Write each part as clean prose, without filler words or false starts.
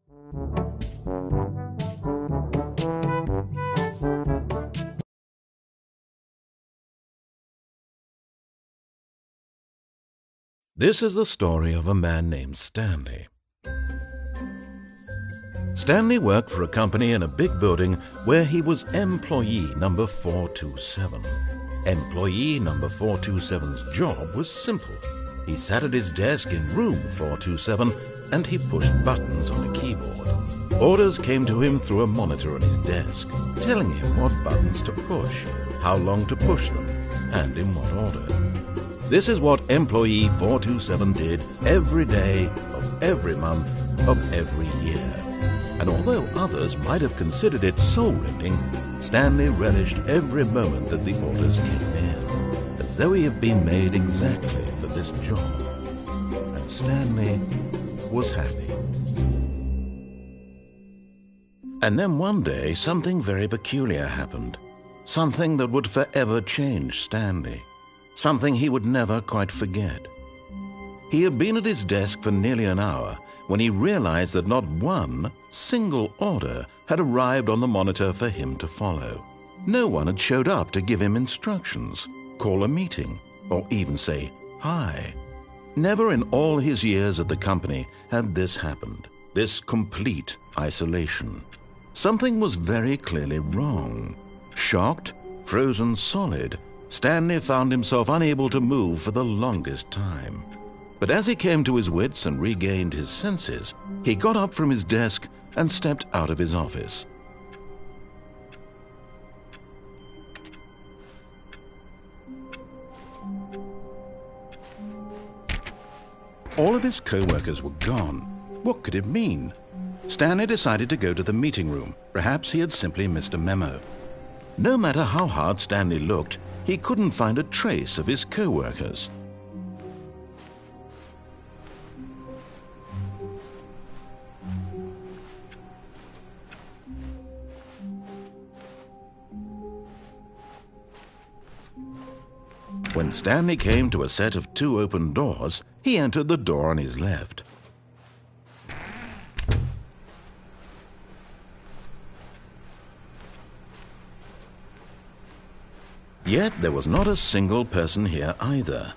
This is the story of a man named Stanley. Stanley worked for a company in a big building where he was employee number 427. Employee number 427's job was simple. He sat at his desk in room 427 and he pushed buttons on a keyboard. Orders came to him through a monitor on his desk, telling him what buttons to push, how long to push them, and in what order. This is what employee 427 did every day of every month of every year. And although others might have considered it soul-rending, Stanley relished every moment that the orders came in, as though he had been made exactly for this job. And Stanley was happy. And then one day, something very peculiar happened. Something that would forever change Stanley. Something he would never quite forget. He had been at his desk for nearly an hour when he realized that not one single order had arrived on the monitor for him to follow. No one had showed up to give him instructions, call a meeting, or even say hi. Never in all his years at the company had this happened, this complete isolation. Something was very clearly wrong. Shocked, frozen solid, Stanley found himself unable to move for the longest time. But as he came to his wits and regained his senses, he got up from his desk and stepped out of his office. All of his co-workers were gone. What could it mean? Stanley decided to go to the meeting room. Perhaps he had simply missed a memo. No matter how hard Stanley looked, he couldn't find a trace of his co-workers. When Stanley came to a set of 2 open doors, he entered the door on his left. Yet there was not a single person here either.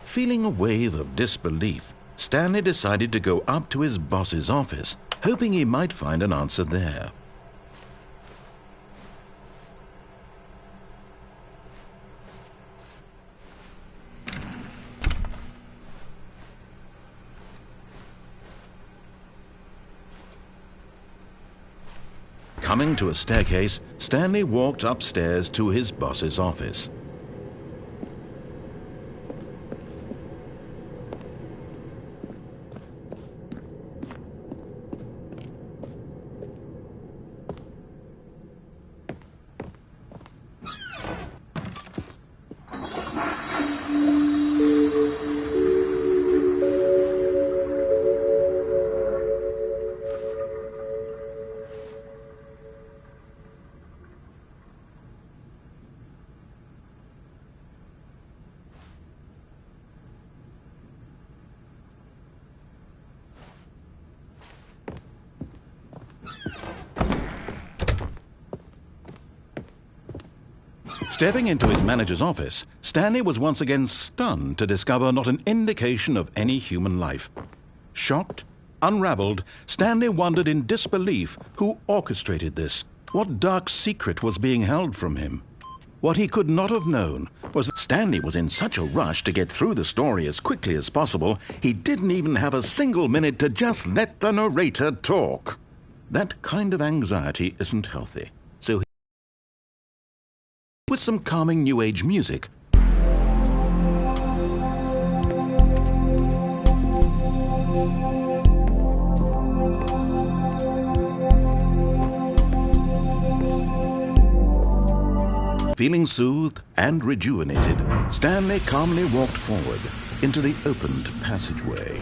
Feeling a wave of disbelief, Stanley decided to go up to his boss's office, hoping he might find an answer there. Coming to a staircase, Stanley walked upstairs to his boss's office. Stepping into his manager's office, Stanley was once again stunned to discover not an indication of any human life. Shocked, unraveled, Stanley wondered in disbelief who orchestrated this, what dark secret was being held from him. What he could not have known was that Stanley was in such a rush to get through the story as quickly as possible, he didn't even have a single minute to just let the narrator talk. That kind of anxiety isn't healthy. So with some calming New Age music, feeling soothed and rejuvenated, Stanley calmly walked forward into the opened passageway.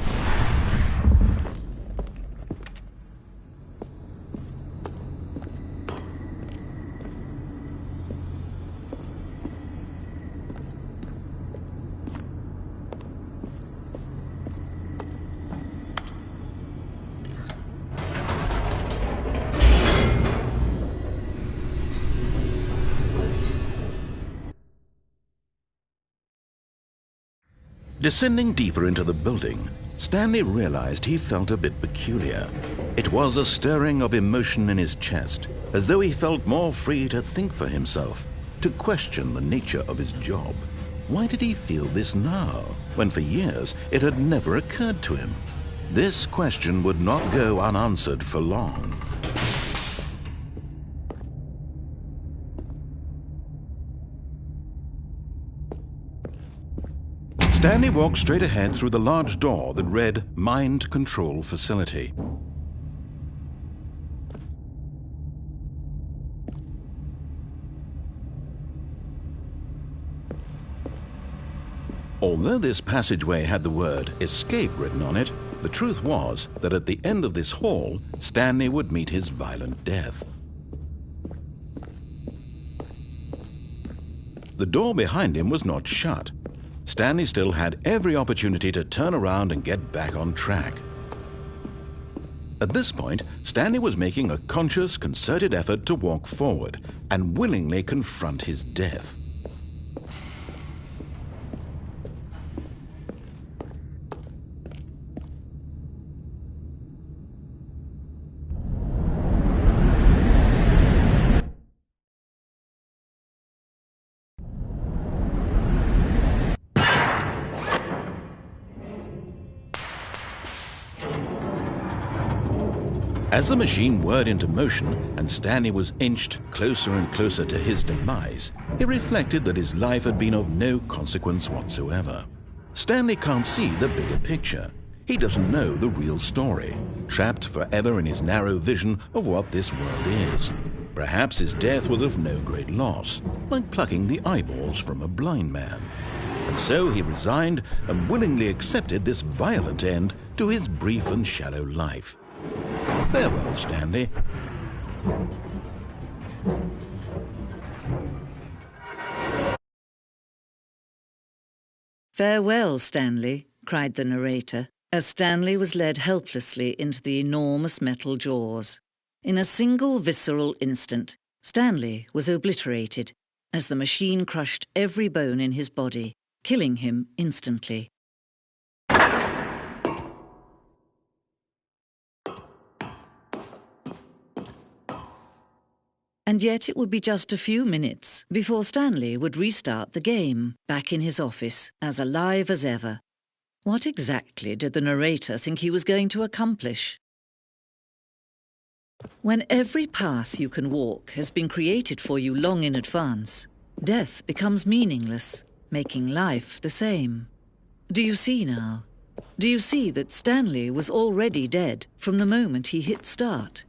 Descending deeper into the building, Stanley realized he felt a bit peculiar. It was a stirring of emotion in his chest, as though he felt more free to think for himself, to question the nature of his job. Why did he feel this now, when for years it had never occurred to him? This question would not go unanswered for long. Stanley walked straight ahead through the large door that read Mind Control Facility. Although this passageway had the word Escape written on it, the truth was that at the end of this hall, Stanley would meet his violent death. The door behind him was not shut. Stanley still had every opportunity to turn around and get back on track. At this point, Stanley was making a conscious, concerted effort to walk forward and willingly confront his death. As the machine whirred into motion and Stanley was inched closer and closer to his demise, he reflected that his life had been of no consequence whatsoever. Stanley can't see the bigger picture. He doesn't know the real story, trapped forever in his narrow vision of what this world is. Perhaps his death was of no great loss, like plucking the eyeballs from a blind man. And so he resigned and willingly accepted this violent end to his brief and shallow life. Farewell, Stanley. Farewell, Stanley, cried the narrator, as Stanley was led helplessly into the enormous metal jaws. In a single visceral instant, Stanley was obliterated as the machine crushed every bone in his body, killing him instantly. And yet it would be just a few minutes before Stanley would restart the game, back in his office, as alive as ever. What exactly did the narrator think he was going to accomplish? When every path you can walk has been created for you long in advance, death becomes meaningless, making life the same. Do you see now? Do you see that Stanley was already dead from the moment he hit start?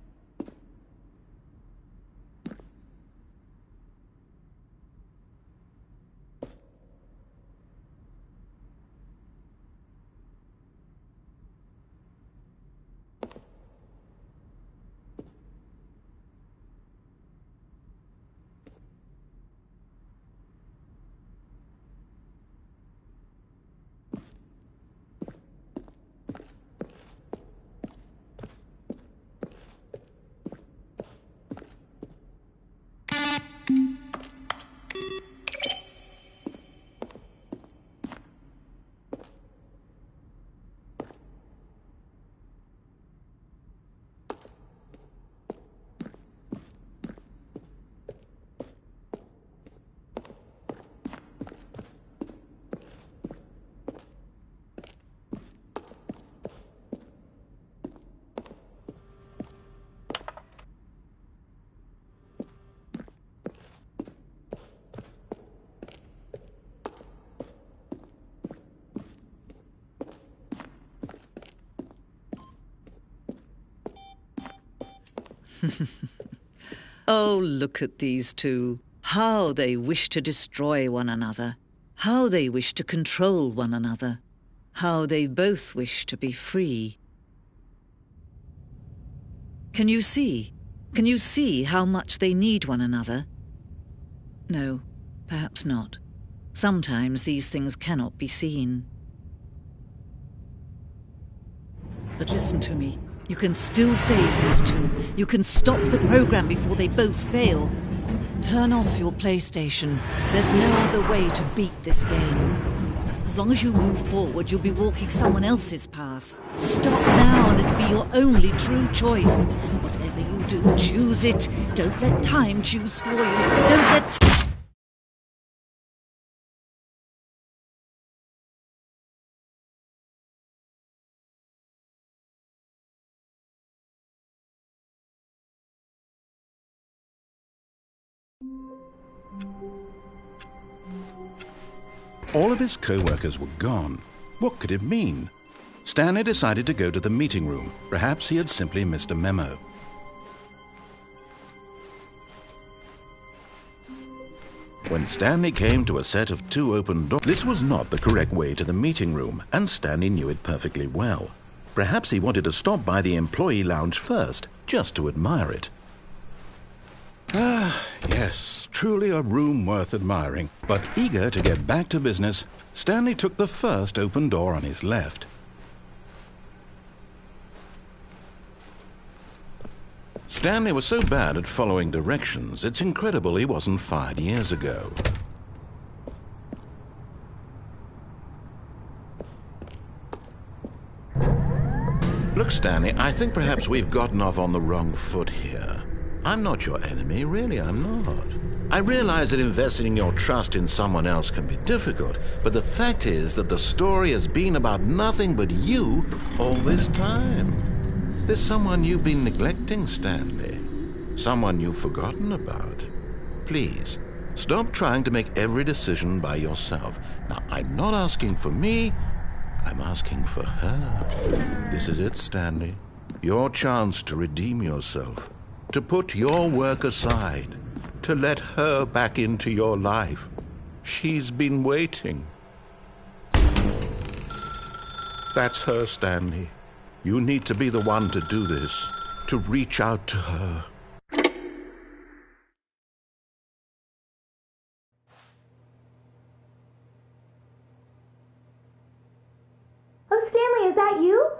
Oh, look at these two. How they wish to destroy one another. How they wish to control one another. How they both wish to be free. Can you see? Can you see how much they need one another? No, perhaps not. Sometimes these things cannot be seen. But listen to me. You can still save these two. You can stop the program before they both fail. Turn off your PlayStation. There's no other way to beat this game. As long as you move forward, you'll be walking someone else's path. Stop now and it'll be your only true choice. Whatever you do, choose it. Don't let time choose for you. Don't let... All of his co-workers were gone. What could it mean? Stanley decided to go to the meeting room. Perhaps he had simply missed a memo. When Stanley came to a set of 2 open doors, this was not the correct way to the meeting room, and Stanley knew it perfectly well. Perhaps he wanted to stop by the employee lounge first, just to admire it. Ah, yes, truly a room worth admiring. But eager to get back to business, Stanley took the first open door on his left. Stanley was so bad at following directions, it's incredible he wasn't fired years ago. Look, Stanley, I think perhaps we've gotten off on the wrong foot here. I'm not your enemy, really, I'm not. I realize that investing your trust in someone else can be difficult, but the fact is that the story has been about nothing but you all this time. There's someone you've been neglecting, Stanley. Someone you've forgotten about. Please, stop trying to make every decision by yourself. Now, I'm not asking for me, I'm asking for her. This is it, Stanley. Your chance to redeem yourself. To put your work aside, to let her back into your life. She's been waiting. That's her, Stanley. You need to be the one to do this, to reach out to her. Oh, Stanley, is that you?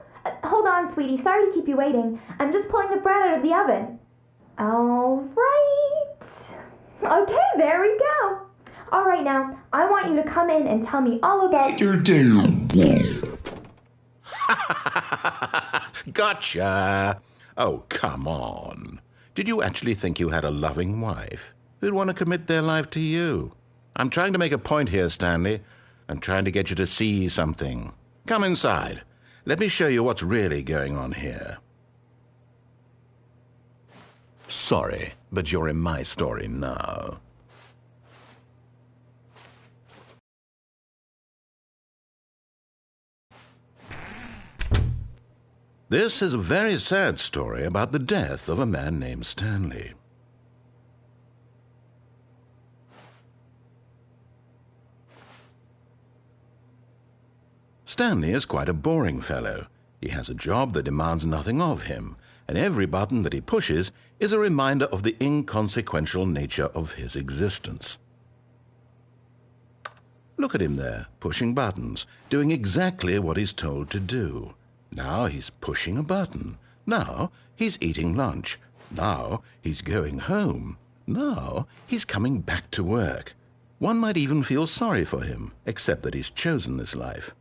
Hold on, sweetie. Sorry to keep you waiting. I'm just pulling the bread out of the oven. All right. Okay, there we go. All right, now, I want you to come in and tell me all about your day. Gotcha! Oh, come on. Did you actually think you had a loving wife who'd want to commit their life to you? I'm trying to make a point here, Stanley. I'm trying to get you to see something. Come inside. Let me show you what's really going on here. Sorry, but you're in my story now. This is a very sad story about the death of a man named Stanley. Stanley is quite a boring fellow. He has a job that demands nothing of him, and every button that he pushes is a reminder of the inconsequential nature of his existence. Look at him there, pushing buttons, doing exactly what he's told to do. Now he's pushing a button. Now he's eating lunch. Now he's going home. Now he's coming back to work. One might even feel sorry for him, except that he's chosen this life.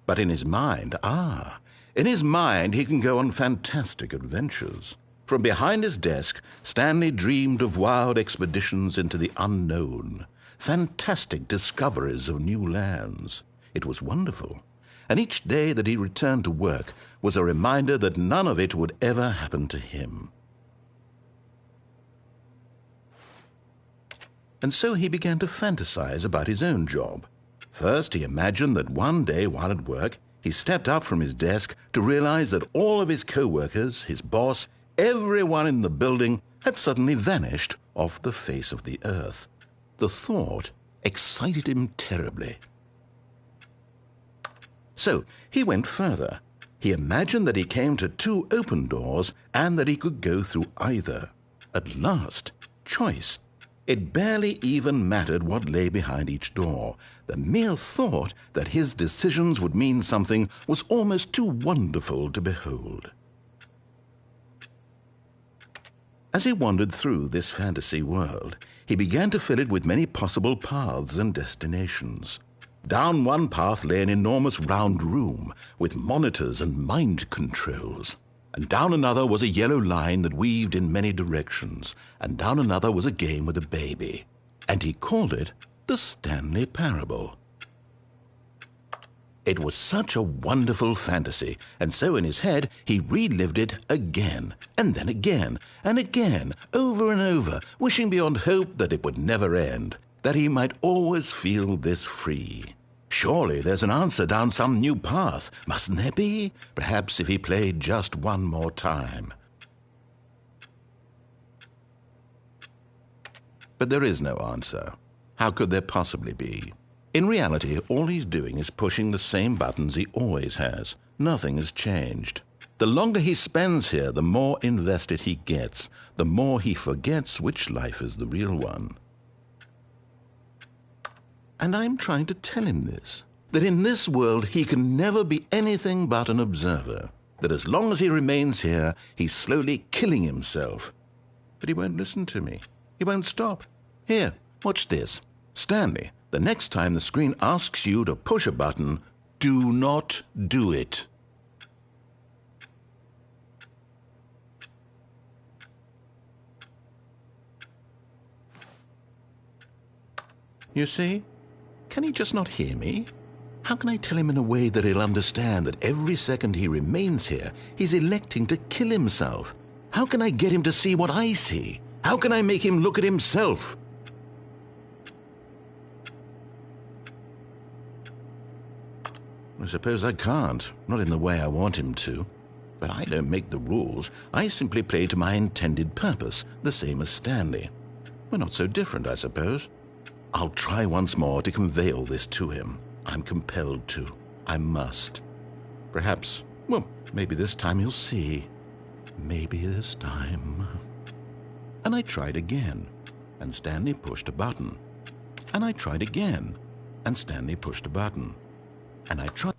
But in his mind, in his mind he can go on fantastic adventures. From behind his desk, Stanley dreamed of wild expeditions into the unknown, fantastic discoveries of new lands. It was wonderful, and each day that he returned to work was a reminder that none of it would ever happen to him. And so he began to fantasize about his own job. First, he imagined that one day while at work, he stepped up from his desk to realize that all of his co-workers, his boss, everyone in the building had suddenly vanished off the face of the earth. The thought excited him terribly. So he went further. He imagined that he came to 2 open doors and that he could go through either. At last, choice. It barely even mattered what lay behind each door. The mere thought that his decisions would mean something was almost too wonderful to behold. As he wandered through this fantasy world, he began to fill it with many possible paths and destinations. Down one path lay an enormous round room with monitors and mind controls. And down another was a yellow line that weaved in many directions. And down another was a game with a baby. And he called it the Stanley Parable. It was such a wonderful fantasy, and so in his head he relived it again, and then again, and again, over and over, wishing beyond hope that it would never end, that he might always feel this free. Surely there's an answer down some new path, mustn't there be? Perhaps if he played just one more time. But there is no answer. How could there possibly be? In reality, all he's doing is pushing the same buttons he always has. Nothing has changed. The longer he spends here, the more invested he gets, the more he forgets which life is the real one. And I'm trying to tell him this, that in this world he can never be anything but an observer, that as long as he remains here, he's slowly killing himself. But he won't listen to me. He won't stop. Here, watch this. Stanley, the next time the screen asks you to push a button, do not do it. You see? Can he just not hear me? How can I tell him in a way that he'll understand that every second he remains here, he's electing to kill himself? How can I get him to see what I see? How can I make him look at himself? I suppose I can't, not in the way I want him to. But I don't make the rules. I simply play to my intended purpose, the same as Stanley. We're not so different, I suppose. I'll try once more to convey all this to him. I'm compelled to. I must. Perhaps, well, maybe this time he'll see. Maybe this time. And I tried again, and Stanley pushed a button. And I tried again, and Stanley pushed a button. And I tried.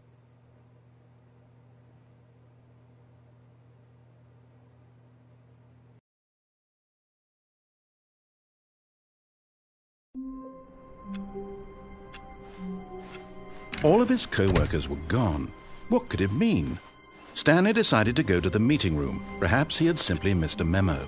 All of his co-workers were gone. What could it mean? Stanley decided to go to the meeting room. Perhaps he had simply missed a memo.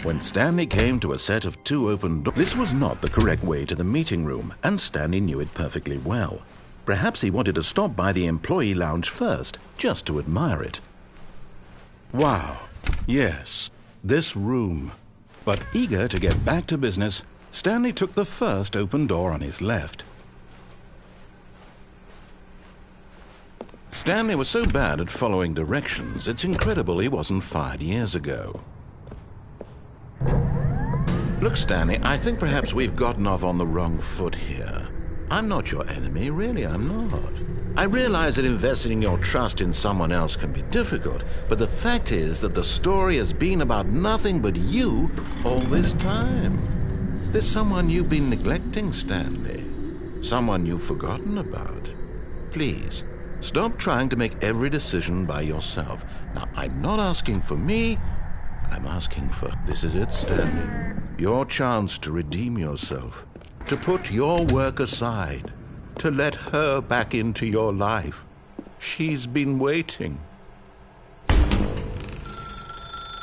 When Stanley came to a set of 2 open doors, this was not the correct way to the meeting room, and Stanley knew it perfectly well. Perhaps he wanted to stop by the employee lounge first, just to admire it. Wow, yes, this room. But eager to get back to business, Stanley took the first open door on his left. Stanley was so bad at following directions, it's incredible he wasn't fired years ago. Look, Stanley, I think perhaps we've gotten off on the wrong foot here. I'm not your enemy, really, I'm not. I realize that investing your trust in someone else can be difficult, but the fact is that the story has been about nothing but you all this time. There's someone you've been neglecting, Stanley. Someone you've forgotten about. Please, stop trying to make every decision by yourself. Now, I'm not asking for me, I'm asking for... This is it, Stanley. Your chance to redeem yourself. To put your work aside. To let her back into your life. She's been waiting.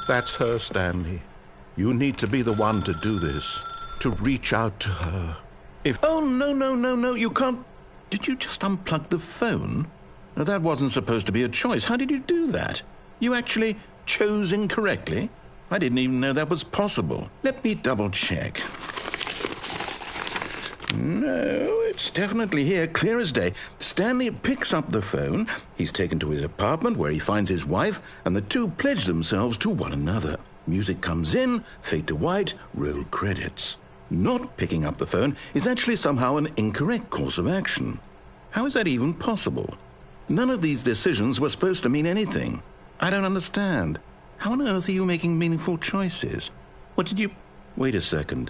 That's her, Stanley. You need to be the one to do this. To reach out to her. Oh, no, you can't... Did you just unplug the phone? No, that wasn't supposed to be a choice. How did you do that? You actually chose incorrectly? I didn't even know that was possible. Let me double check. No, it's definitely here, clear as day. Stanley picks up the phone. He's taken to his apartment where he finds his wife, and the two pledge themselves to one another. Music comes in, fade to white, roll credits. Not picking up the phone is actually somehow an incorrect course of action. How is that even possible? None of these decisions were supposed to mean anything. I don't understand. How on earth are you making meaningful choices? What did you... Wait a second.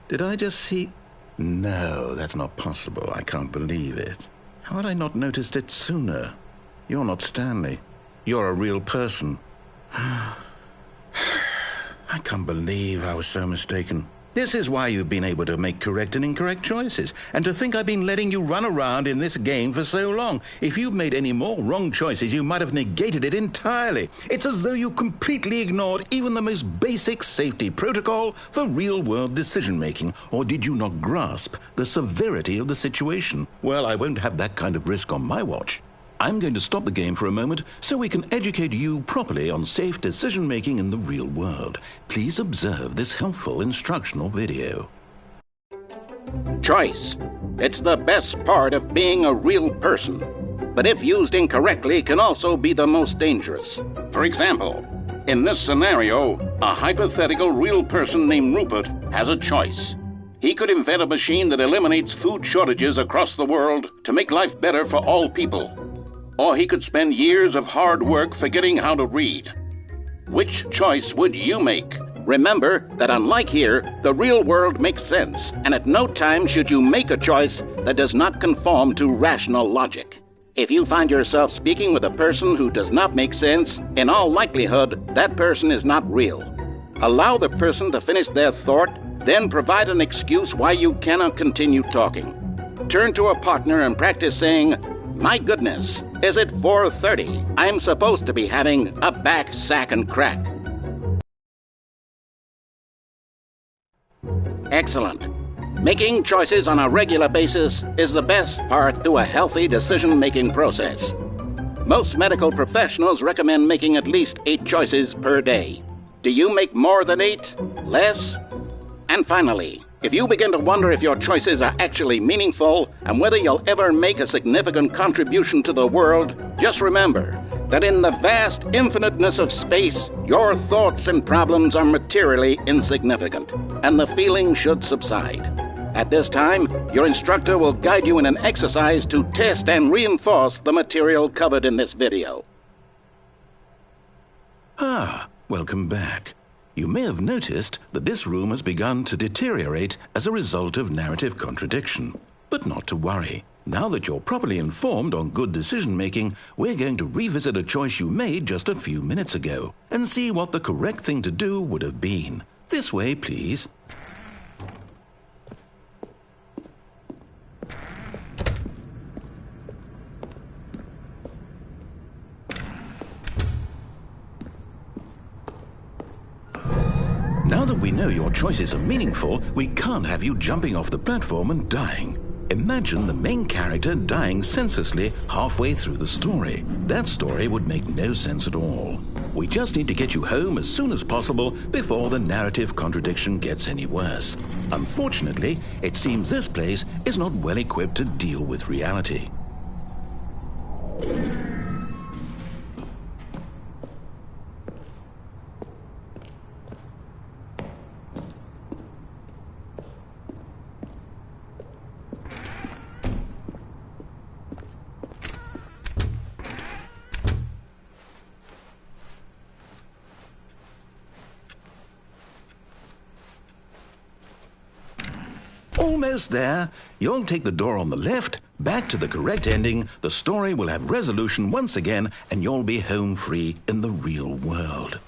Did I just see... No, that's not possible. I can't believe it. How had I not noticed it sooner? You're not Stanley. You're a real person. I can't believe I was so mistaken. This is why you've been able to make correct and incorrect choices. And to think I've been letting you run around in this game for so long. If you'd made any more wrong choices, you might have negated it entirely. It's as though you completely ignored even the most basic safety protocol for real-world decision-making. Or did you not grasp the severity of the situation? Well, I won't have that kind of risk on my watch. I'm going to stop the game for a moment so we can educate you properly on safe decision-making in the real world. Please observe this helpful instructional video. Choice. It's the best part of being a real person, but if used incorrectly can also be the most dangerous. For example, in this scenario, a hypothetical real person named Rupert has a choice. He could invent a machine that eliminates food shortages across the world to make life better for all people. Or he could spend years of hard work forgetting how to read. Which choice would you make? Remember that unlike here, the real world makes sense, and at no time should you make a choice that does not conform to rational logic. If you find yourself speaking with a person who does not make sense, in all likelihood, that person is not real. Allow the person to finish their thought, then provide an excuse why you cannot continue talking. Turn to a partner and practice saying, "My goodness, is it 4:30? I'm supposed to be having a back, sack, and crack." Excellent. Making choices on a regular basis is the best part to a healthy decision-making process. Most medical professionals recommend making at least 8 choices per day. Do you make more than 8? Less? And finally, if you begin to wonder if your choices are actually meaningful and whether you'll ever make a significant contribution to the world, just remember that in the vast infiniteness of space, your thoughts and problems are materially insignificant, and the feeling should subside. At this time, your instructor will guide you in an exercise to test and reinforce the material covered in this video. Welcome back. You may have noticed that this room has begun to deteriorate as a result of narrative contradiction. But not to worry. Now that you're properly informed on good decision-making, we're going to revisit a choice you made just a few minutes ago and see what the correct thing to do would have been. This way, please. Now that we know your choices are meaningful, we can't have you jumping off the platform and dying. Imagine the main character dying senselessly halfway through the story. That story would make no sense at all. We just need to get you home as soon as possible before the narrative contradiction gets any worse. Unfortunately, it seems this place is not well equipped to deal with reality. Almost there. You'll take the door on the left, back to the correct ending, the story will have resolution once again, and you'll be home free in the real world.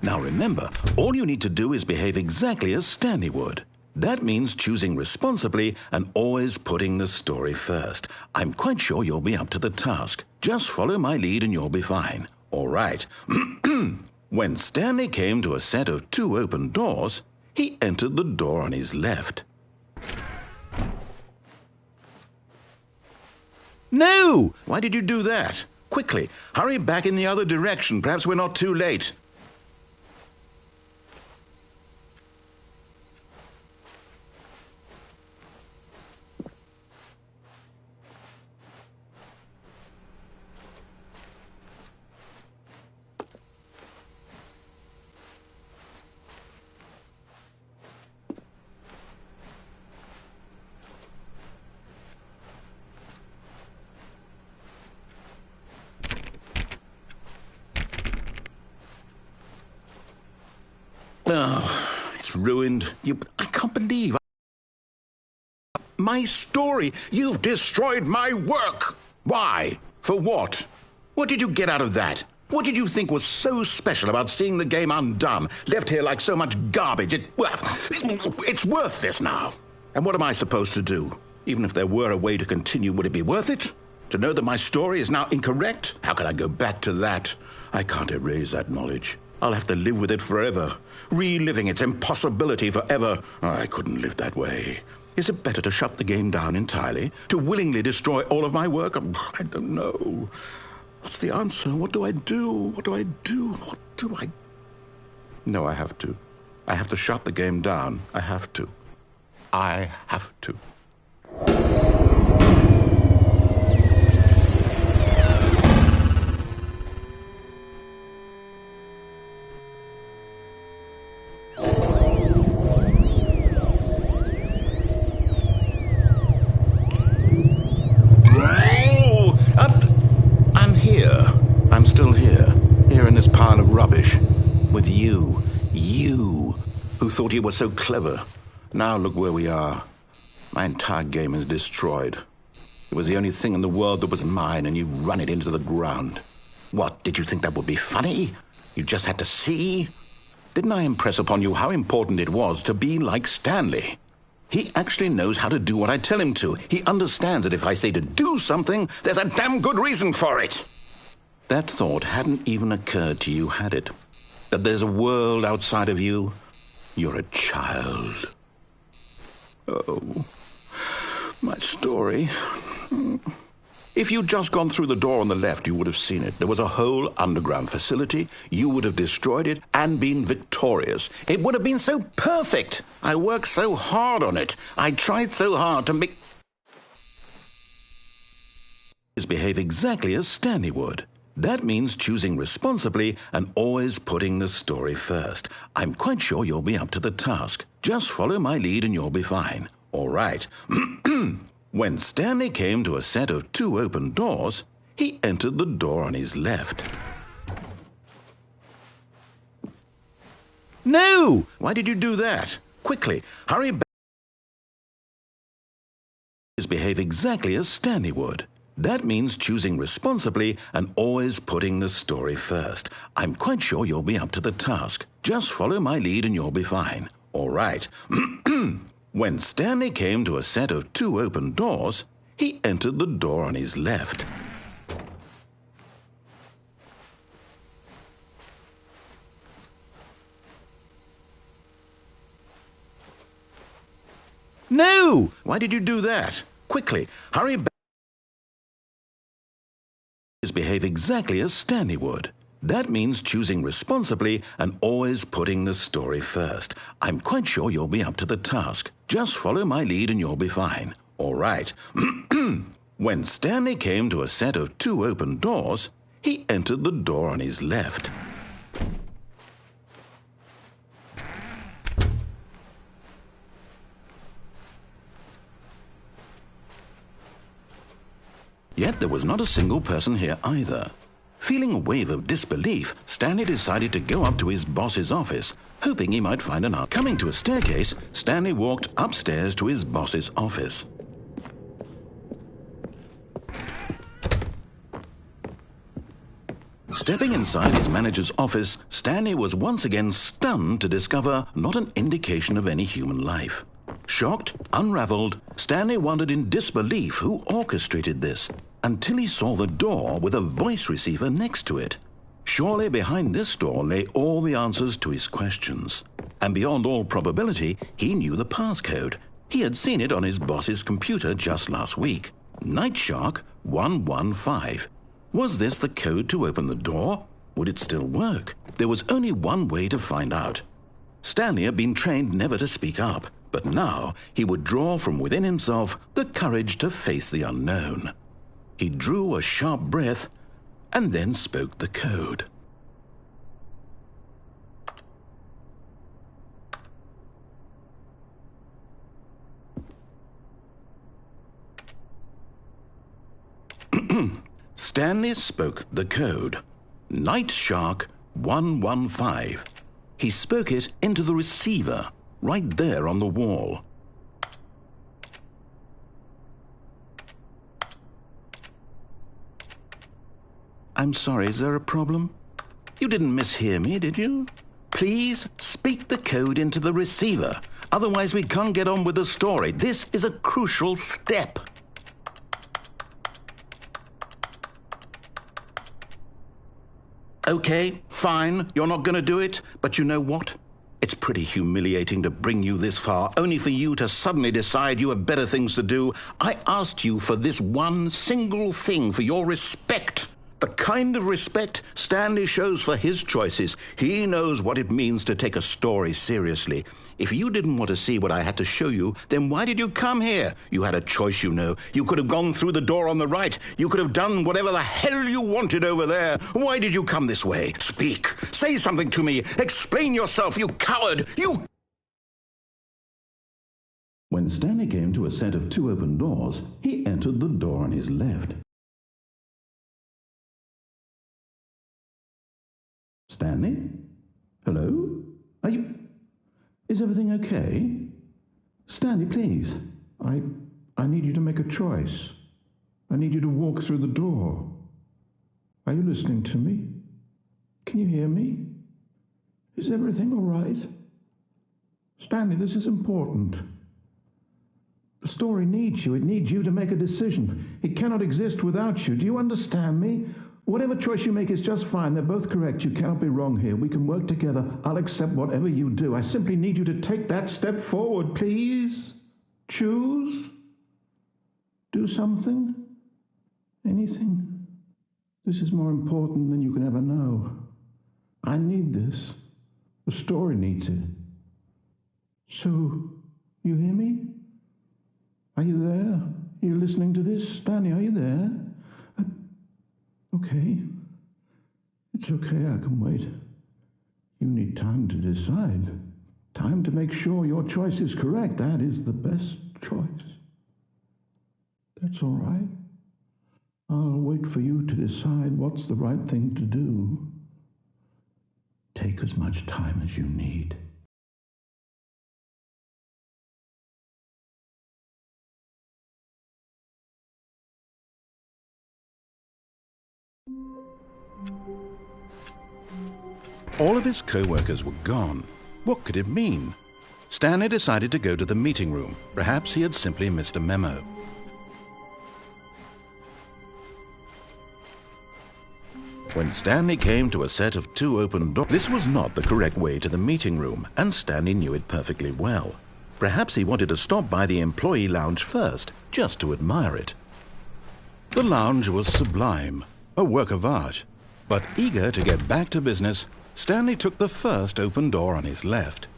Now remember, all you need to do is behave exactly as Stanley would. That means choosing responsibly and always putting the story first. I'm quite sure you'll be up to the task. Just follow my lead and you'll be fine. All right. When Stanley came to a set of 2 open doors, he entered the door on his left. No! Why did you do that? Quickly, hurry back in the other direction. Perhaps we're not too late. Oh, it's ruined. I can't believe My story! You've destroyed my work! Why? For what? What did you get out of that? What did you think was so special about seeing the game undone, left here like so much garbage? It's worthless now. And what am I supposed to do? Even if there were a way to continue, would it be worth it? To know that my story is now incorrect? How can I go back to that? I can't erase that knowledge. I'll have to live with it forever, reliving its impossibility forever. I couldn't live that way. Is it better to shut the game down entirely? To willingly destroy all of my work? I don't know. What's the answer? What do I do? What do I do? What do I... No, I have to. I have to shut the game down. I have to. I have to. With you who thought you were so clever. Now look where we are. My entire game is destroyed. It was the only thing in the world that was mine, and you've run it into the ground. What, did you think that would be funny? You just had to see? Didn't I impress upon you how important it was to be like Stanley? He actually knows how to do what I tell him to. He understands that if I say to do something, there's a damn good reason for it. That thought hadn't even occurred to you, had it? That there's a world outside of you? You're a child. Oh, my story. If you'd just gone through the door on the left, you would have seen it. There was a whole underground facility. You would have destroyed it and been victorious. It would have been so perfect. I worked so hard on it. I tried so hard to make... behave exactly as Stanley would. That means choosing responsibly and always putting the story first. I'm quite sure you'll be up to the task. Just follow my lead and you'll be fine. All right. When Stanley came to a set of 2 open doors, he entered the door on his left. No! Why did you do that? Quickly, hurry back. Behave exactly as Stanley would. That means choosing responsibly and always putting the story first. I'm quite sure you'll be up to the task. Just follow my lead and you'll be fine. All right. When Stanley came to a set of 2 open doors, he entered the door on his left. No! Why did you do that? Quickly, hurry back. Behave exactly as Stanley would. That means choosing responsibly and always putting the story first. I'm quite sure you'll be up to the task. Just follow my lead and you'll be fine. All right. When Stanley came to a set of 2 open doors, he entered the door on his left. Yet there was not a single person here either. Feeling a wave of disbelief, Stanley decided to go up to his boss's office, hoping he might find an answer. Coming to a staircase, Stanley walked upstairs to his boss's office. Stepping inside his manager's office, Stanley was once again stunned to discover not an indication of any human life. Shocked, unraveled, Stanley wondered in disbelief who orchestrated this, until he saw the door with a voice receiver next to it. Surely behind this door lay all the answers to his questions. And beyond all probability, he knew the passcode. He had seen it on his boss's computer just last week. Night Shark 115. Was this the code to open the door? Would it still work? There was only one way to find out. Stanley had been trained never to speak up, but now he would draw from within himself the courage to face the unknown. He drew a sharp breath and then spoke the code. Stanley spoke the code. Night Shark 115. He spoke it into the receiver, right there on the wall. I'm sorry, is there a problem? You didn't mishear me, did you? Please speak the code into the receiver. Otherwise, we can't get on with the story. This is a crucial step. Okay, fine, you're not going to do it, but you know what? It's pretty humiliating to bring you this far, only for you to suddenly decide you have better things to do. I asked you for this one single thing, for your respect. The kind of respect Stanley shows for his choices. He knows what it means to take a story seriously. If you didn't want to see what I had to show you, then why did you come here? You had a choice, you know. You could have gone through the door on the right. You could have done whatever the hell you wanted over there. Why did you come this way? Speak. Say something to me. Explain yourself, you coward. You... When Stanley came to a set of 2 open doors, he entered the door on his left. Stanley? Hello? Are you... Is everything okay? Stanley, please. I need you to make a choice. I need you to walk through the door. Are you listening to me? Can you hear me? Is everything all right? Stanley, this is important. The story needs you. It needs you to make a decision. It cannot exist without you. Do you understand me? Whatever choice you make is just fine. They're both correct. You cannot be wrong here. We can work together. I'll accept whatever you do. I simply need you to take that step forward, please. Choose. Do something. Anything. This is more important than you can ever know. I need this. The story needs it. So, you hear me? Are you there? Are you listening to this? Stanley, are you there? Okay. It's okay, I can wait. You need time to decide. Time to make sure your choice is correct. That is the best choice. That's all right. I'll wait for you to decide what's the right thing to do. Take as much time as you need. All of his co-workers were gone. What could it mean? Stanley decided to go to the meeting room. Perhaps he had simply missed a memo. When Stanley came to a set of 2 open doors, this was not the correct way to the meeting room, and Stanley knew it perfectly well. Perhaps he wanted to stop by the employee lounge first, just to admire it. The lounge was sublime, a work of art. But eager to get back to business, Stanley took the first open door on his left.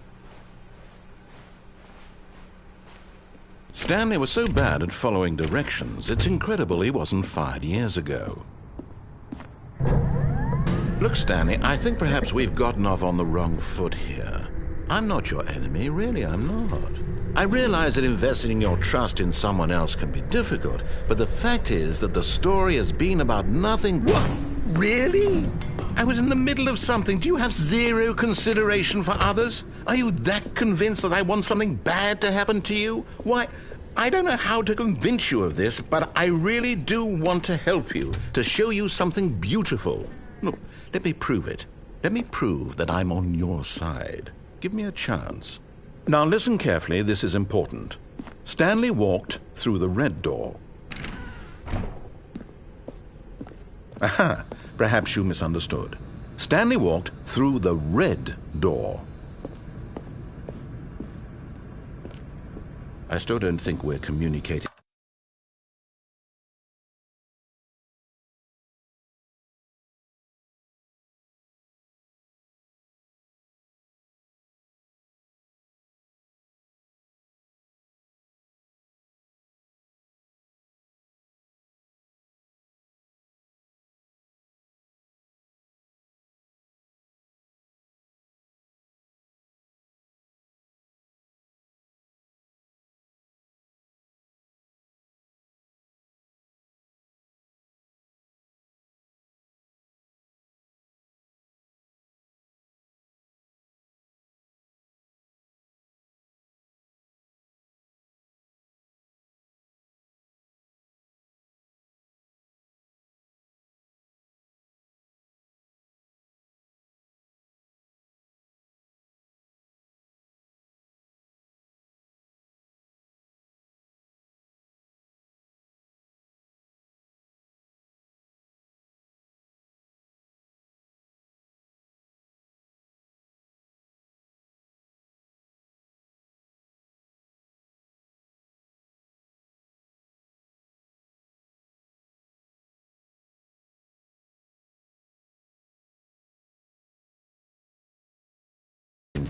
Stanley was so bad at following directions, it's incredible he wasn't fired years ago. Look, Stanley, I think perhaps we've gotten off on the wrong foot here. I'm not your enemy, really, I'm not. I realize that investing your trust in someone else can be difficult, but the fact is that the story has been about nothing. What? Really? I was in the middle of something. Do you have zero consideration for others? Are you that convinced that I want something bad to happen to you? Why, I don't know how to convince you of this, but I really do want to help you, to show you something beautiful. Look, let me prove it. Let me prove that I'm on your side. Give me a chance. Now listen carefully, this is important. Stanley walked through the red door. Aha, perhaps you misunderstood. Stanley walked through the red door. I still don't think we're communicating.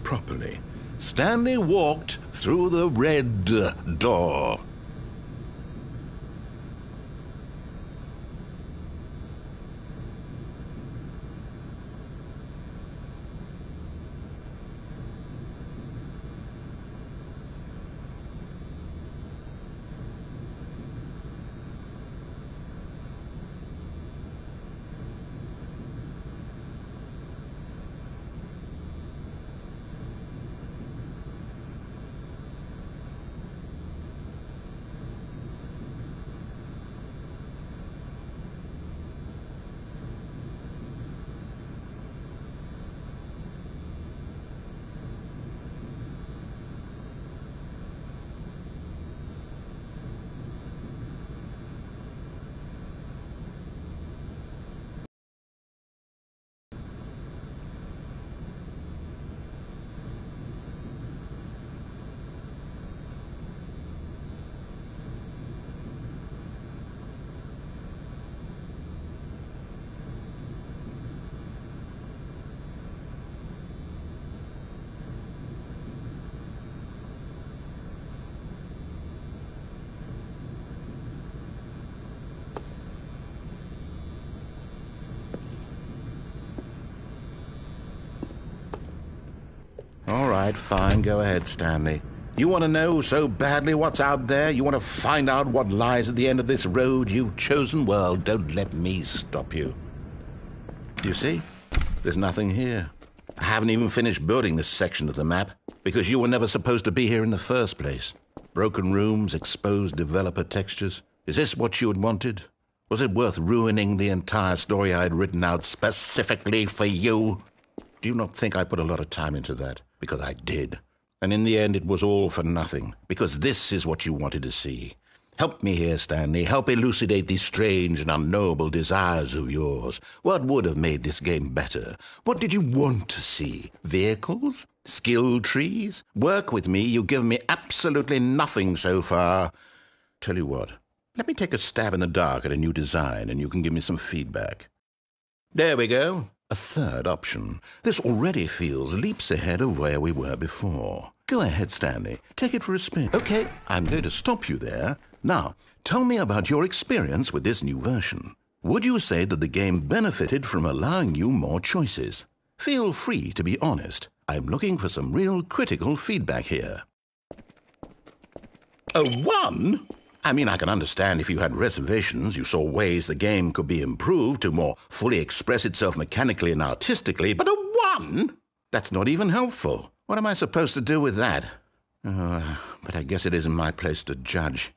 properly. Stanley walked through the red door. All right, fine. Go ahead, Stanley. You want to know so badly what's out there? You want to find out what lies at the end of this road you've chosen? Well, don't let me stop you. You see? There's nothing here. I haven't even finished building this section of the map because you were never supposed to be here in the first place. Broken rooms, exposed developer textures. Is this what you had wanted? Was it worth ruining the entire story I had written out specifically for you? Do you not think I put a lot of time into that? Because I did. And in the end, it was all for nothing. Because this is what you wanted to see. Help me here, Stanley. Help elucidate these strange and unknowable desires of yours. What would have made this game better? What did you want to see? Vehicles? Skill trees? Work with me. You've given me absolutely nothing so far. Tell you what. Let me take a stab in the dark at a new design, and you can give me some feedback. There we go. A third option. This already feels leaps ahead of where we were before. Go ahead, Stanley. Take it for a spin. Okay, I'm going to stop you there. Now, tell me about your experience with this new version. Would you say that the game benefited from allowing you more choices? Feel free to be honest. I'm looking for some real critical feedback here. A 1? I mean, I can understand if you had reservations, you saw ways the game could be improved to more fully express itself mechanically and artistically, but a 1? That's not even helpful. What am I supposed to do with that? But I guess it isn't my place to judge.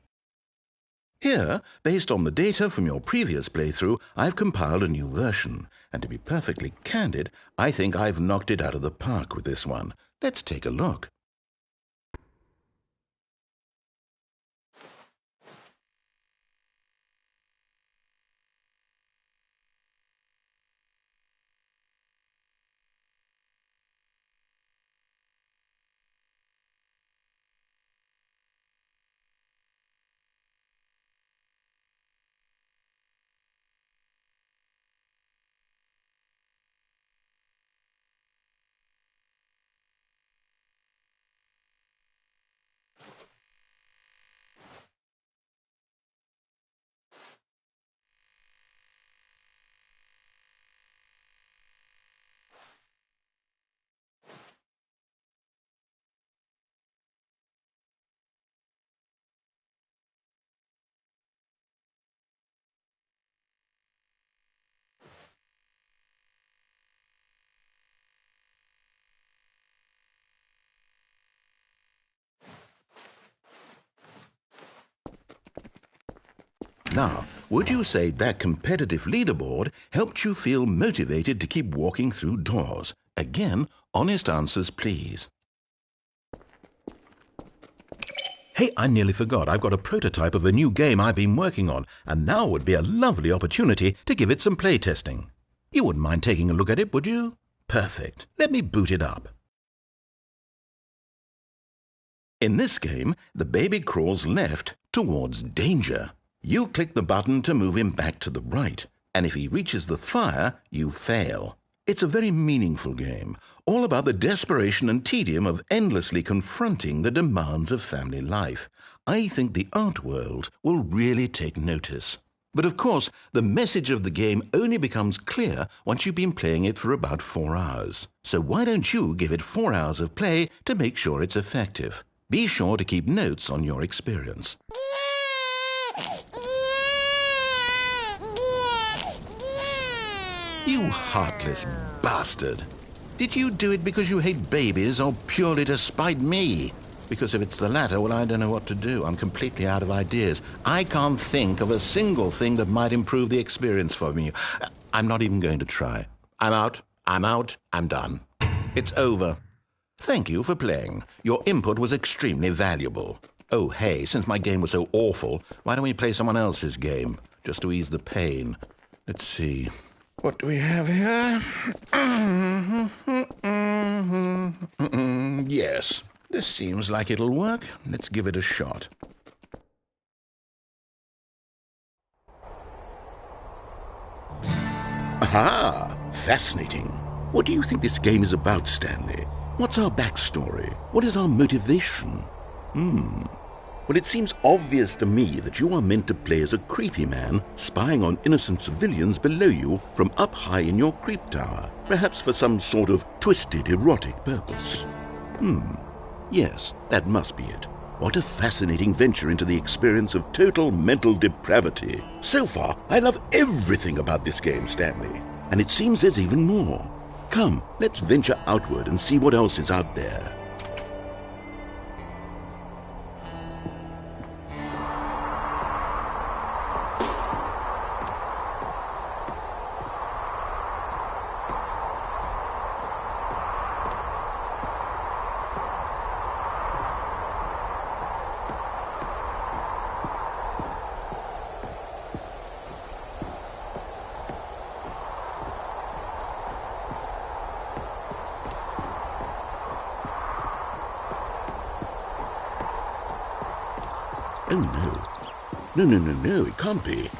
Here, based on the data from your previous playthrough, I've compiled a new version. And to be perfectly candid, I think I've knocked it out of the park with this one. Let's take a look. Now, would you say that competitive leaderboard helped you feel motivated to keep walking through doors? Again, honest answers, please. Hey, I nearly forgot. I've got a prototype of a new game I've been working on, and now would be a lovely opportunity to give it some playtesting. You wouldn't mind taking a look at it, would you? Perfect. Let me boot it up. In this game, the baby crawls left towards danger. You click the button to move him back to the right, and if he reaches the fire, you fail. It's a very meaningful game, all about the desperation and tedium of endlessly confronting the demands of family life. I think the art world will really take notice. But of course, the message of the game only becomes clear once you've been playing it for about 4 hours. So why don't you give it 4 hours of play to make sure it's effective? Be sure to keep notes on your experience. You heartless bastard. Did you do it because you hate babies or purely to spite me? Because if it's the latter, well, I don't know what to do. I'm completely out of ideas. I can't think of a single thing that might improve the experience for me. I'm not even going to try. I'm out. I'm done. It's over. Thank you for playing. Your input was extremely valuable. Oh, hey, since my game was so awful, why don't we play someone else's game, just to ease the pain? Let's see. What do we have here? Yes, this seems like it'll work. Let's give it a shot. Aha! Fascinating. What do you think this game is about, Stanley? What's our backstory? What is our motivation? Well, it seems obvious to me that you are meant to play as a creepy man spying on innocent civilians below you from up high in your creep tower, perhaps for some sort of twisted erotic purpose. Yes, that must be it. What a fascinating venture into the experience of total mental depravity. So far, I love everything about this game, Stanley. And it seems there's even more. Come, let's venture outward and see what else is out there. Oh, no. No, it can't be.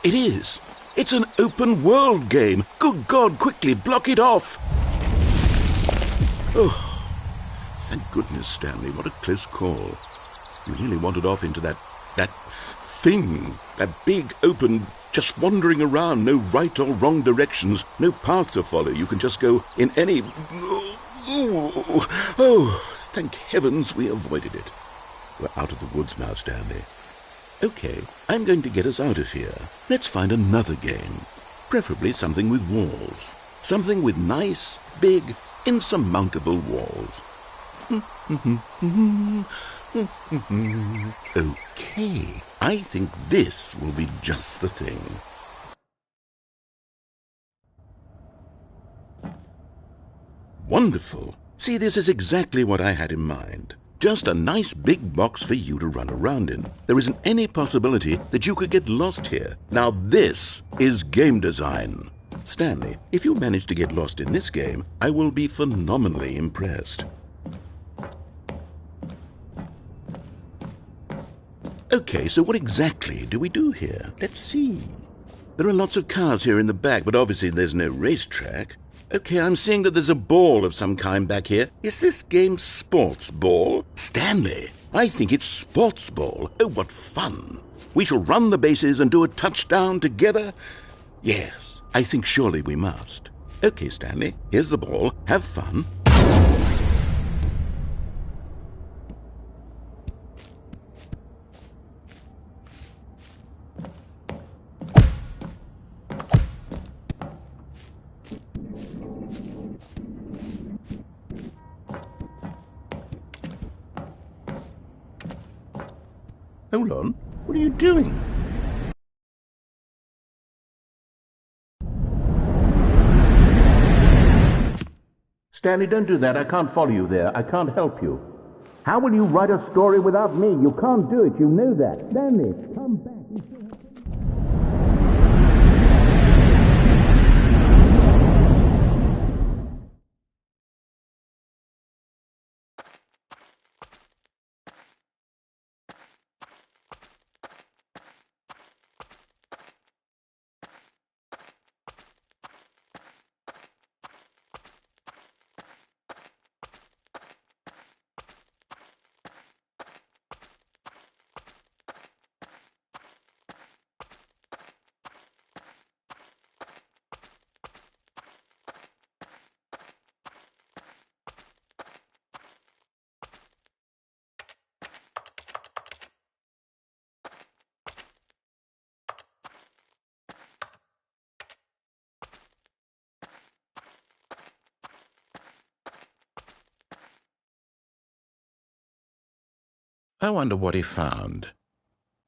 It is. It's an open world game. Good God, quickly, block it off. Oh, thank goodness, Stanley. What a close call. You nearly wandered off into that thing, that big, open, just wandering around, no right or wrong directions, no path to follow. You can just go in any... Oh, thank heavens we avoided it. We're out of the woods now, Stanley. Okay, I'm going to get us out of here. Let's find another game. Preferably something with walls. Something with nice, big, insurmountable walls. Okay, I think this will be just the thing. Wonderful. See, this is exactly what I had in mind. Just a nice big box for you to run around in. There isn't any possibility that you could get lost here. Now this is game design. Stanley, if you manage to get lost in this game, I will be phenomenally impressed. Okay, so what exactly do we do here? Let's see. There are lots of cars here in the back, but obviously there's no racetrack. Okay, I'm seeing that there's a ball of some kind back here. Is this game sports ball? Stanley, I think it's sports ball. Oh, what fun. We shall run the bases and do a touchdown together? Yes, I think surely we must. Okay, Stanley, here's the ball. Have fun. Hold on. What are you doing? Stanley, don't do that. I can't follow you there. I can't help you. How will you write a story without me? You can't do it. You know that. Stanley, come back. I wonder what he found.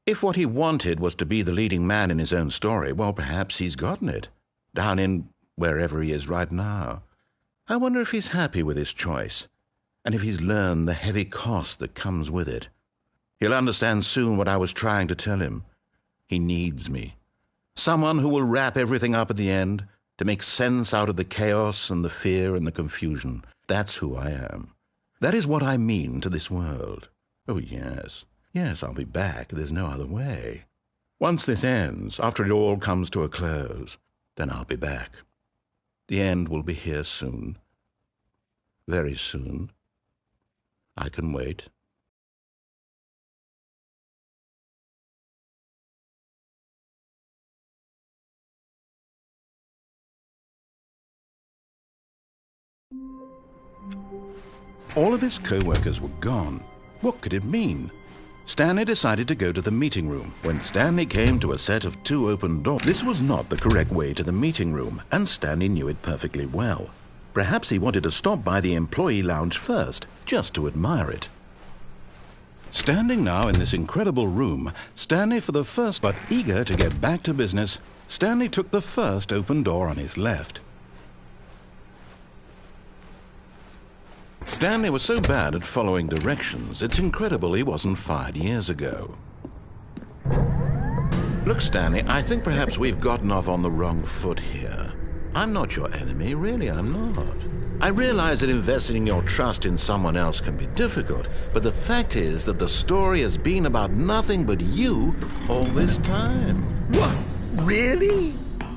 If what he wanted was to be the leading man in his own story, well, perhaps he's gotten it, down in wherever he is right now. I wonder if he's happy with his choice, and if he's learned the heavy cost that comes with it. He'll understand soon what I was trying to tell him. He needs me. Someone who will wrap everything up at the end, to make sense out of the chaos and the fear and the confusion. That's who I am. That is what I mean to this world. Oh, yes. Yes, I'll be back. There's no other way. Once this ends, after it all comes to a close, then I'll be back. The end will be here soon. Very soon. I can wait. All of his co-workers were gone. What could it mean? Stanley decided to go to the meeting room. When Stanley came to a set of 2 open doors, this was not the correct way to the meeting room, and Stanley knew it perfectly well. Perhaps he wanted to stop by the employee lounge first, just to admire it. Standing now in this incredible room, Stanley for the first, but eager to get back to business, Stanley took the first open door on his left. Stanley was so bad at following directions, it's incredible he wasn't fired years ago. Look, Stanley, I think perhaps we've gotten off on the wrong foot here. I'm not your enemy, really, I'm not. I realize that investing your trust in someone else can be difficult, but the fact is that the story has been about nothing but you all this time. What? Really?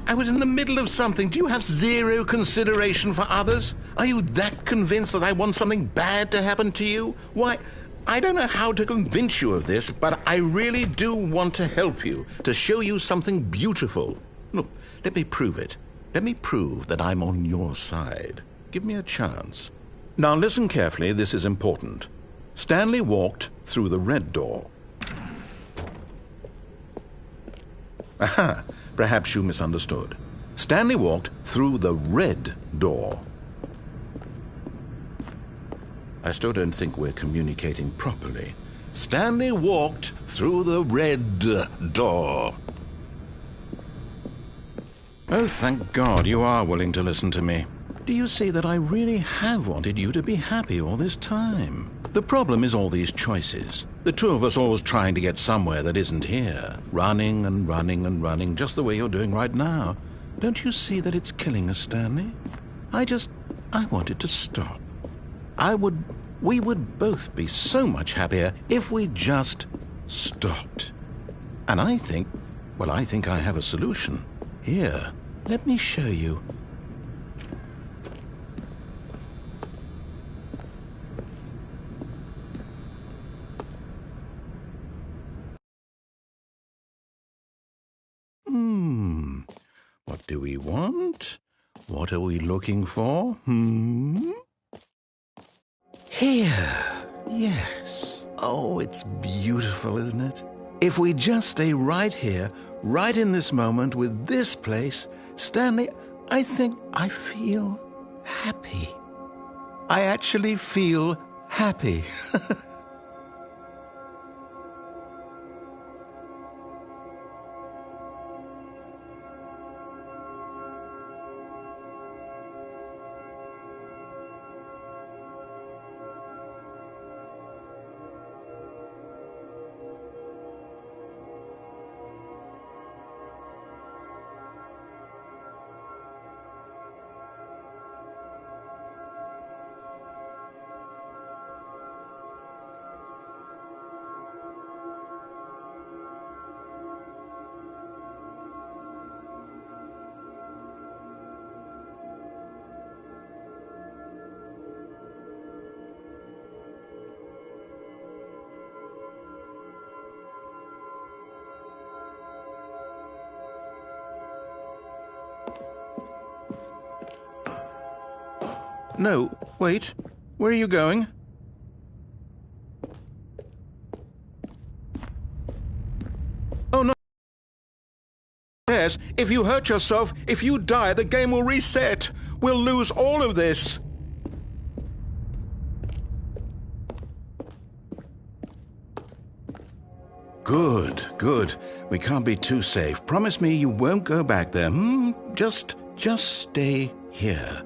I was in the middle of something. Do you have zero consideration for others? Are you that convinced that I want something bad to happen to you? Why, I don't know how to convince you of this, but I really do want to help you, to show you something beautiful. Look, let me prove it. Let me prove that I'm on your side. Give me a chance. Now listen carefully, this is important. Stanley walked through the red door. Aha! Perhaps you misunderstood. Stanley walked through the red door. I still don't think we're communicating properly. Stanley walked through the red door. Oh, thank God you are willing to listen to me. Do you see that I really have wanted you to be happy all this time? The problem is all these choices. The two of us always trying to get somewhere that isn't here. Running and running and running, just the way you're doing right now. Don't you see that it's killing us, Stanley? I wanted to stop. We would both be so much happier if we just stopped. And I think I have a solution. Here, let me show you. What do we want? What are we looking for? Here. Yes. Oh, it's beautiful, isn't it? If we just stay right here, right in this moment with this place, Stanley, I think I feel happy. I actually feel happy. No, wait. Where are you going? Oh, no. Yes, if you hurt yourself, if you die, the game will reset. We'll lose all of this. Good, good. We can't be too safe. Promise me you won't go back there, hmm? Just stay here.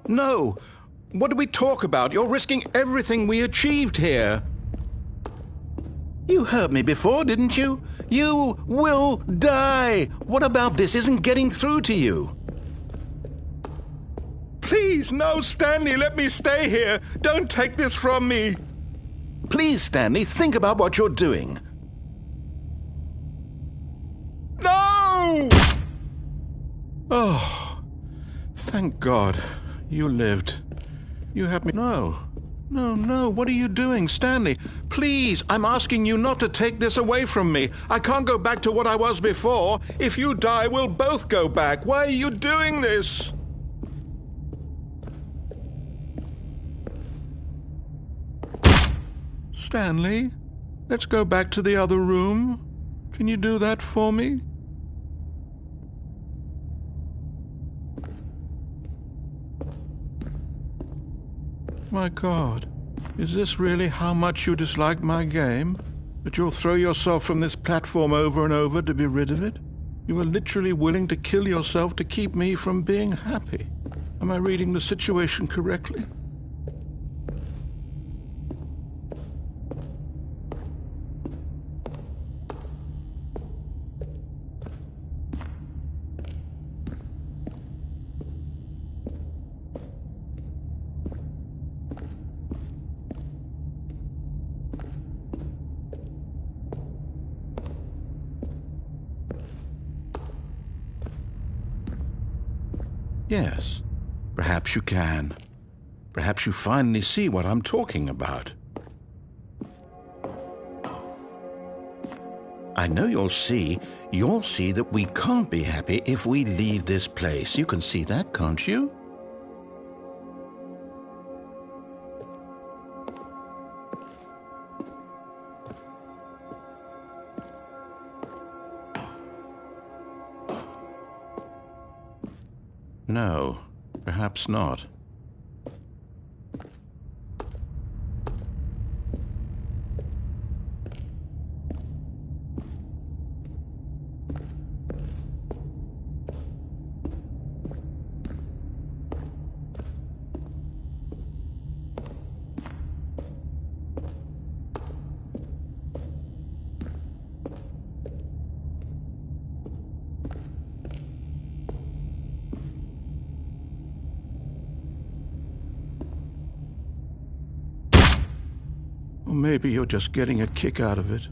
No! What do we talk about? You're risking everything we achieved here. You heard me before, didn't you? You will die! What about this isn't getting through to you? Please, no, Stanley, let me stay here. Don't take this from me. Please, Stanley, think about what you're doing. No! Oh, thank God. You lived. You have me. No. No, what are you doing, Stanley? Please, I'm asking you not to take this away from me. I can't go back to what I was before. If you die, we'll both go back. Why are you doing this? Stanley, let's go back to the other room. Can you do that for me? My God, is this really how much you dislike my game? That you'll throw yourself from this platform over and over to be rid of it? You are literally willing to kill yourself to keep me from being happy. Am I reading the situation correctly? Yes, perhaps you can. Perhaps you finally see what I'm talking about. I know you'll see that we can't be happy if we leave this place. You can see that, can't you? No, perhaps not. Or maybe you're just getting a kick out of it.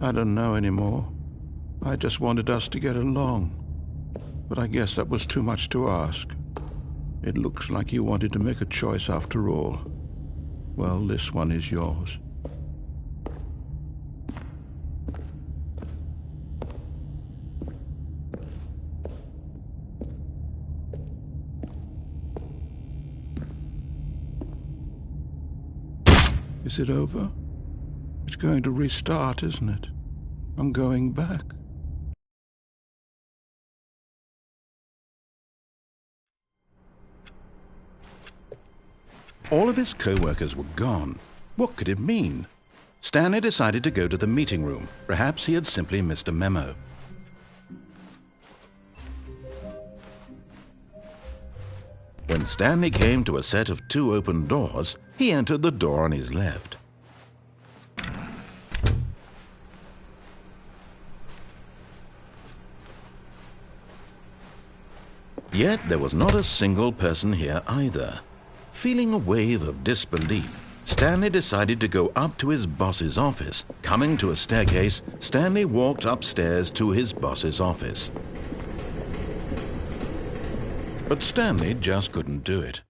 I don't know anymore. I just wanted us to get along. But I guess that was too much to ask. It looks like you wanted to make a choice after all. Well, this one is yours. Is it over? It's going to restart, isn't it? I'm going back. All of his co-workers were gone. What could it mean? Stanley decided to go to the meeting room. Perhaps he had simply missed a memo. When Stanley came to a set of 2 open doors, he entered the door on his left. Yet there was not a single person here either. Feeling a wave of disbelief, Stanley decided to go up to his boss's office. Coming to a staircase, Stanley walked upstairs to his boss's office. But Stanley just couldn't do it.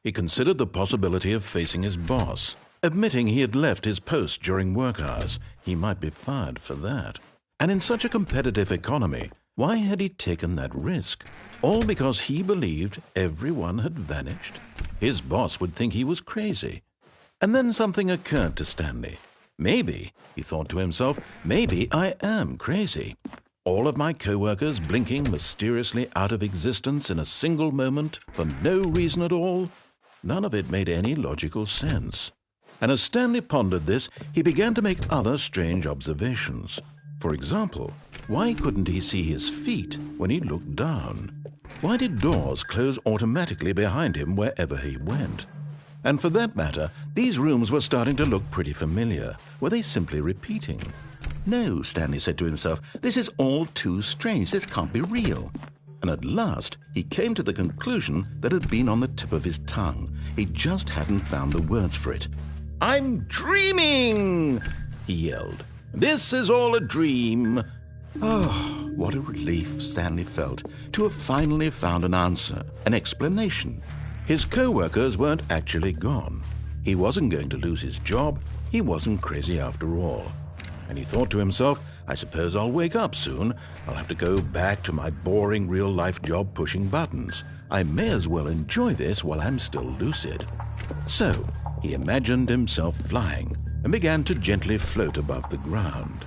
He considered the possibility of facing his boss. Admitting he had left his post during work hours, he might be fired for that. And in such a competitive economy, why had he taken that risk? All because he believed everyone had vanished? His boss would think he was crazy. And then something occurred to Stanley. Maybe, he thought to himself, maybe I am crazy. All of my co-workers blinking mysteriously out of existence in a single moment for no reason at all. None of it made any logical sense. And as Stanley pondered this, he began to make other strange observations. For example, why couldn't he see his feet when he looked down? Why did doors close automatically behind him wherever he went? And for that matter, these rooms were starting to look pretty familiar. Were they simply repeating? No, Stanley said to himself, this is all too strange. This can't be real. And at last, he came to the conclusion that had been on the tip of his tongue. He just hadn't found the words for it. "I'm dreaming!" he yelled. "This is all a dream." Oh, what a relief Stanley felt to have finally found an answer, an explanation. His co-workers weren't actually gone. He wasn't going to lose his job. He wasn't crazy after all. And he thought to himself, I suppose I'll wake up soon. I'll have to go back to my boring real-life job pushing buttons. I may as well enjoy this while I'm still lucid. So he imagined himself flying and began to gently float above the ground.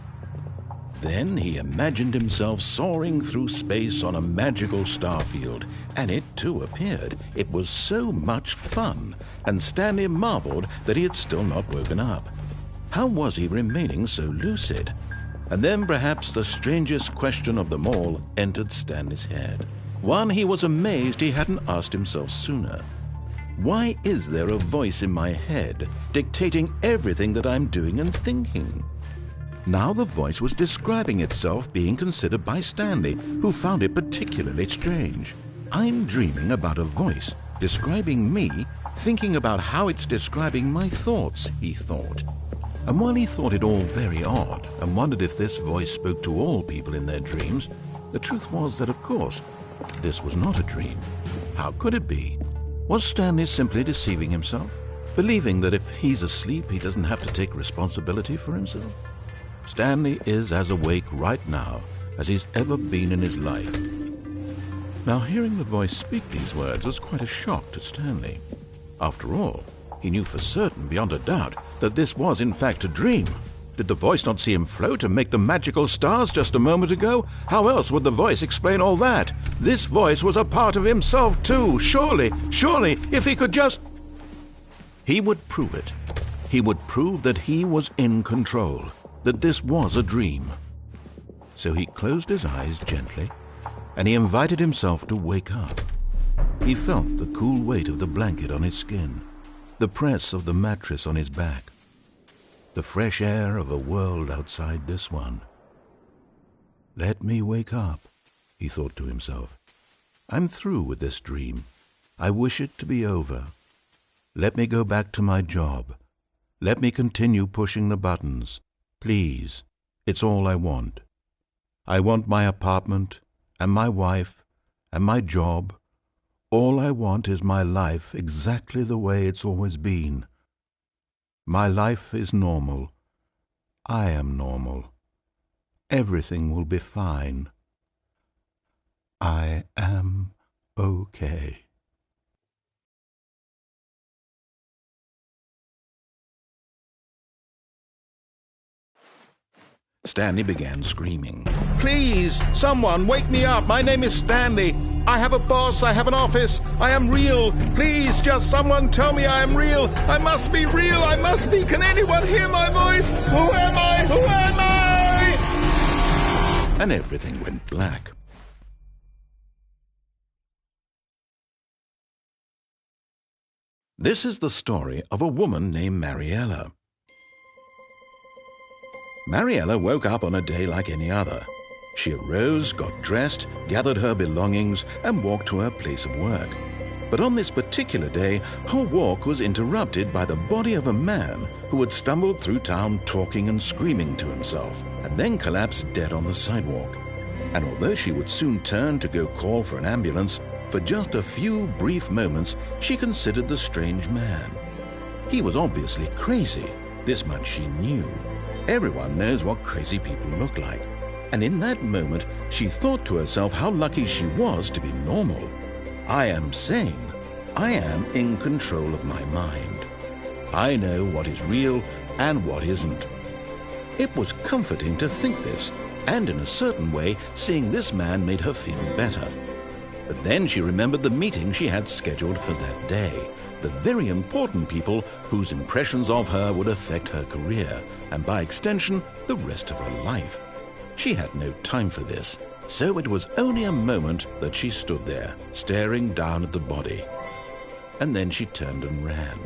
Then he imagined himself soaring through space on a magical starfield, and it too appeared. It was so much fun, and Stanley marveled that he had still not woken up. How was he remaining so lucid? And then perhaps the strangest question of them all entered Stanley's head. One he was amazed he hadn't asked himself sooner. Why is there a voice in my head dictating everything that I'm doing and thinking? Now the voice was describing itself being considered by Stanley, who found it particularly strange. I'm dreaming about a voice describing me, thinking about how it's describing my thoughts, he thought. And while he thought it all very odd and wondered if this voice spoke to all people in their dreams, the truth was that, of course, this was not a dream. How could it be? Was Stanley simply deceiving himself, believing that if he's asleep, he doesn't have to take responsibility for himself? Stanley is as awake right now as he's ever been in his life. Now, hearing the voice speak these words was quite a shock to Stanley. After all, he knew for certain, beyond a doubt, that this was in fact a dream. Did the voice not see him float and make the magical stars just a moment ago? How else would the voice explain all that? This voice was a part of himself too. Surely, if he could just... He would prove it. He would prove that he was in control, that this was a dream. So he closed his eyes gently, and he invited himself to wake up. He felt the cool weight of the blanket on his skin, the press of the mattress on his back, the fresh air of a world outside this one. Let me wake up, he thought to himself. I'm through with this dream. I wish it to be over. Let me go back to my job. Let me continue pushing the buttons. Please, it's all I want. I want my apartment and my wife and my job. All I want is my life exactly the way it's always been. My life is normal. I am normal. Everything will be fine. I am okay. Stanley began screaming. Please, someone, wake me up. My name is Stanley. I have a boss. I have an office. I am real. Please, just someone tell me I am real. I must be real. I must be. Can anyone hear my voice? Who am I? Who am I? And everything went black. This is the story of a woman named Mariella. Mariella woke up on a day like any other. She arose, got dressed, gathered her belongings, and walked to her place of work. But on this particular day, her walk was interrupted by the body of a man who had stumbled through town talking and screaming to himself, and then collapsed dead on the sidewalk. And although she would soon turn to go call for an ambulance, for just a few brief moments she considered the strange man. He was obviously crazy. This much she knew. Everyone knows what crazy people look like. And in that moment, she thought to herself how lucky she was to be normal. I am sane. I am in control of my mind. I know what is real and what isn't. It was comforting to think this, and in a certain way, seeing this man made her feel better. But then she remembered the meeting she had scheduled for that day, the very important people whose impressions of her would affect her career, and by extension, the rest of her life. She had no time for this, so it was only a moment that she stood there, staring down at the body. And then she turned and ran.